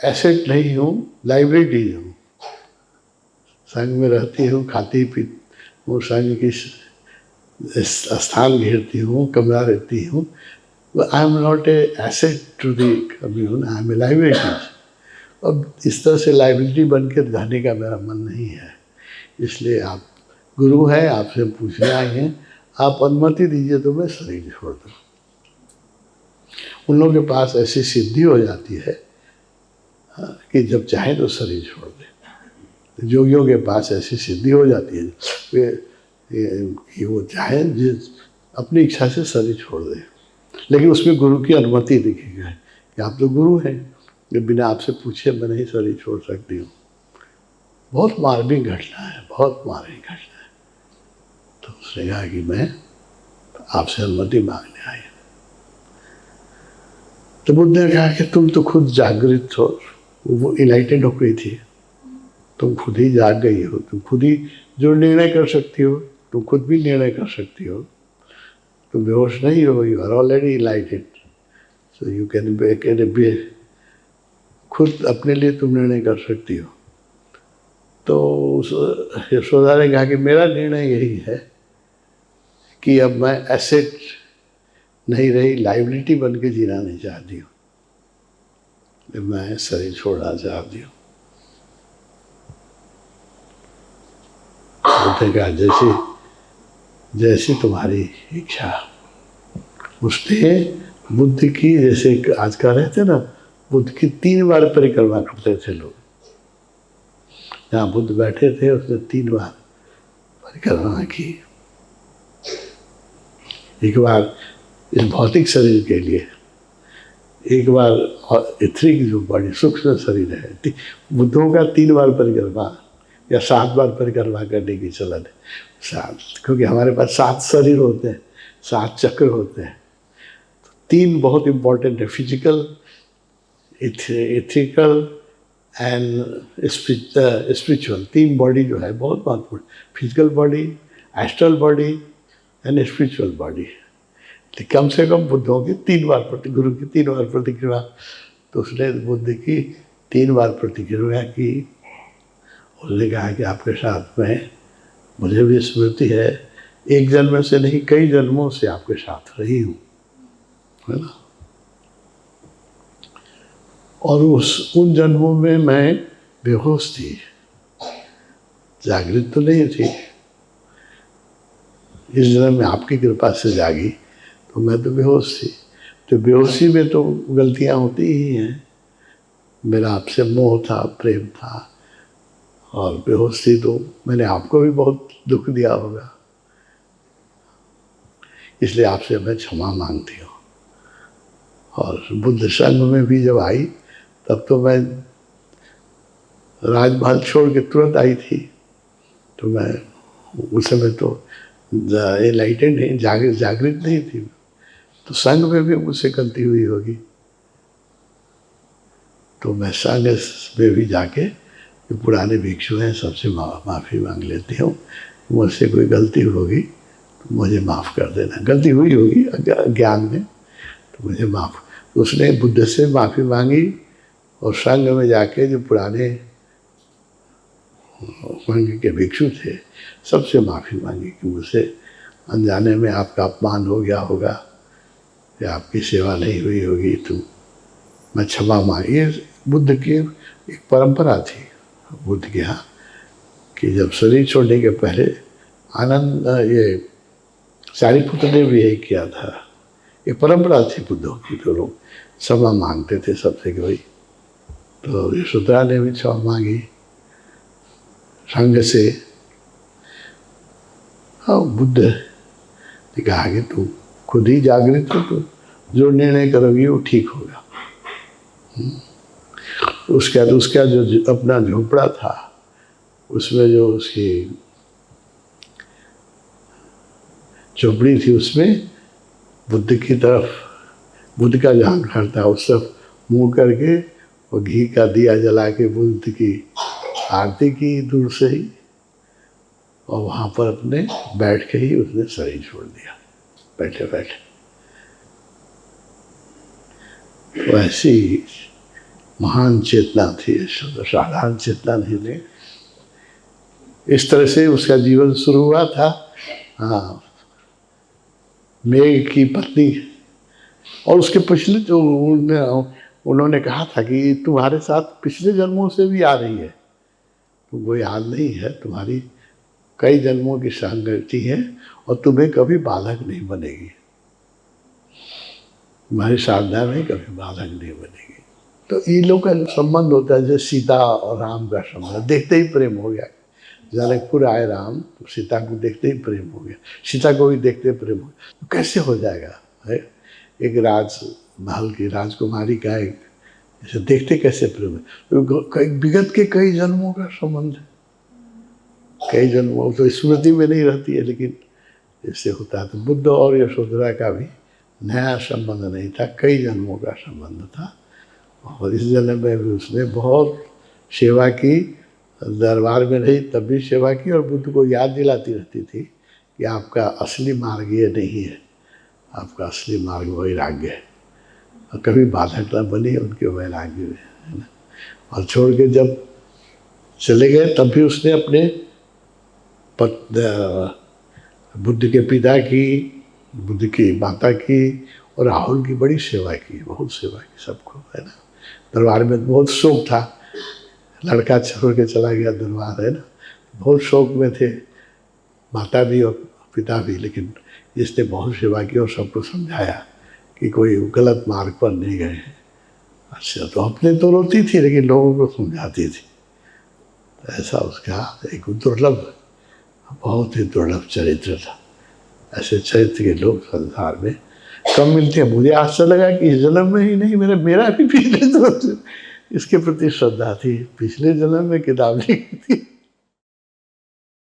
Asset नहीं हूँ, liability हूँ। संघ में रहती हूँ, खाती पीती हूँ, संघ की स्थान घेरती हूँ, कमरा रहती हूँ। I am not a asset to the commune, I am a liability. अब इस तरह से लाइबिलिटी बन के रहने का मेरा मन नहीं है। इसलिए आप गुरु हैं, आपसे पूछने आए हैं, आप अनुमति दीजिए तो मैं शरीर छोड़ दूँ। उन लोगों के पास ऐसी सिद्धि हो जाती है कि जब चाहे तो शरीर छोड़ दे। योगियों के पास ऐसी सिद्धि हो जाती है कि वो चाहे जिस अपनी इच्छा से शरीर छोड़ दे, लेकिन उसमें गुरु की अनुमति दिखेगी कि आप तो गुरु हैं, जो बिना आपसे पूछे मैं नहीं शरीर छोड़ सकती हूँ। बहुत मार्मिक घटना है, बहुत मार्मिक घटना है। तो उसने कहा कि मैं आपसे अनुमति मांगने आई। तो बुद्ध ने कहा कि तुम तो खुद जागृत हो, वो इलाइटेड हो गई थी, तुम खुद ही जाग गई हो, तुम खुद ही जो निर्णय कर सकती हो, तुम खुद भी निर्णय कर सकती हो। तुम बेहोश नहीं हो, you are already elated, so you can be, खुद अपने लिए तुम निर्णय कर सकती हो। तो यशोदा ने कहा कि मेरा निर्णय यही है कि अब मैं एसेट नहीं रही, लाइबिलिटी बन के जीना नहीं चाहती हूँ, मैं शरीर छोड़ना चाहती हूँ। बुद्ध कहा जैसी जैसी तुम्हारी इच्छा। उसने बुद्ध की, जैसे आज का रहते ना, बुद्ध की 3 बार परिक्रमा करते थे लोग। जहाँ बुद्ध बैठे थे उसने 3 बार परिक्रमा की। एक बार इस भौतिक शरीर के लिए, एक बार एथरिक जो बड़ी सूक्ष्म शरीर है। बुद्धों का 3 बार परिक्रमा या 7 बार परिक्रमा करने की चलन है। 7, क्योंकि हमारे पास 7 शरीर होते हैं, 7 चक्र होते हैं। तो 3 बहुत इम्पोर्टेंट है, physical, ethical and spiritual. 3 body जो है बहुत महत्वपूर्ण, physical body, astral body and spiritual body. तो कम से कम बुद्धों की 3 बार गुरु की 3 बार प्रतिक्रिया। तो उसने बुद्ध की 3 बार प्रतिक्रिया की। उसने कहा कि आपके साथ में मुझे भी स्मृति है, एक जन्म से नहीं कई जन्मों से आपके साथ रही हूँ, है ना। और उन जन्मों में मैं बेहोश थी, जागृत तो नहीं थी। इस जन्म में आपकी कृपा से जागी, तो मैं तो बेहोश थी। तो बेहोशी में तो गलतियाँ होती ही हैं। मेरा आपसे मोह था, प्रेम था, और बेहोश थी तो मैंने आपको भी बहुत दुख दिया होगा, इसलिए आपसे मैं क्षमा मांगती हूँ। और बुद्ध संघ में भी जब आई तब तो मैं राजमहल छोड़ के तुरंत आई थी। तो मैं उस समय तो एनलाइटेंड नहीं, जागृत नहीं थी। तो संघ में भी मुझसे गलती हुई होगी, तो मैं संघ में भी जाके जो पुराने भिक्षु हैं सबसे माफ़ी मांग लेती हूँ। मुझसे कोई गलती होगी तो मुझे माफ़ कर देना, गलती हुई होगी ज्ञान में, तो मुझे माफ़। उसने बुद्ध से माफ़ी मांगी और संघ में जाके जो पुराने संघ के भिक्षु थे सबसे माफ़ी मांगी कि मुझसे अनजाने में आपका अपमान हो गया होगा या आपकी सेवा नहीं हुई होगी, तो मैं क्षमा मांगी। ये बुद्ध की एक परंपरा थी बुद्ध के यहाँ कि जब शरीर छोड़ने के पहले आनंद, ये सारिपुत्र ने भी यही किया था। ये परंपरा थी बुद्धों की, तो लोग क्षमा मांगते थे सबसे कि भाई। तो यशोधरा ने भी क्षमा मांगी संघ से। हाँ, बुद्ध ने कहा कि तू खुद ही जागृत हो, तो जो निर्णय करोगी वो ठीक होगा। उसका जो अपना झोपड़ा था, उसमें जो उसकी झोपड़ी थी, उसमें बुद्ध की तरफ, बुद्ध का जहाँ घर था उस तरफ मुँह करके और घी का दिया जला के बुद्ध की आरती की दूर से ही, और वहाँ पर अपने बैठ के ही उसने शरीर छोड़ दिया बैठे बैठे। तो ऐसी महान चेतना थी, साधारण चेतना नहीं थी। इस तरह से उसका जीवन शुरू हुआ था। हाँ, मेघ की पत्नी, और उसके पिछले जो उन्होंने कहा था कि तुम्हारे साथ पिछले जन्मों से भी आ रही है, तुमको याद नहीं है, तुम्हारी कई जन्मों की संगति है और तुम्हें कभी बालक नहीं बनेगी, तुम्हारी साधना में कभी बालक नहीं बनेगी। तो इन लोग का जो संबंध होता है, जैसे सीता और राम का संबंध, देखते ही प्रेम हो गया। जनकपुर आए राम तो सीता को देखते ही प्रेम हो गया, सीता को भी देखते प्रेम हो गया। तो कैसे हो जाएगा है? एक राजमहल की राजकुमारी का एक ऐसे देखते कैसे प्रेम है? तो विगत के कई जन्मों का संबंध है, कई जन्मों, तो स्मृति में नहीं रहती है, लेकिन जैसे होता है। तो बुद्ध और यशोधरा का भी नया संबंध नहीं था, कई जन्मों का संबंध था। और इस जन्म में भी उसने बहुत सेवा की, दरबार में रही तब भी सेवा की, और बुद्ध को याद दिलाती रहती थी कि आपका असली मार्ग ये नहीं है, आपका असली मार्ग वैराग्य है, और कभी बाधक न बनी उनके वैराग्य में, है ना। और छोड़ के जब चले गए तब भी उसने अपने बुद्ध के पिता की, बुद्ध की माता की और राहुल की बड़ी सेवा की, बहुत सेवा की सबको, है ना। दरबार में बहुत शौक था, लड़का छोड़ के चला गया दरबार, है ना, बहुत शौक में थे माता भी और पिता भी, लेकिन इसने बहुत सेवा की और सबको समझाया कि कोई गलत मार्ग पर नहीं गए हैं। अच्छा, तो अपने तो रोती थी लेकिन लोगों को समझाती थी। तो ऐसा उसका एक दुर्लभ, बहुत ही दुर्लभ चरित्र था। ऐसे चरित्र के लोग संसार में कम मिलते हैं। मुझे आश्चर्य लगा कि इस जन्म में ही नहीं, मेरा भी पिछले जन्म से इसके प्रति श्रद्धा थी, पिछले जन्म में किताब लिखी थी।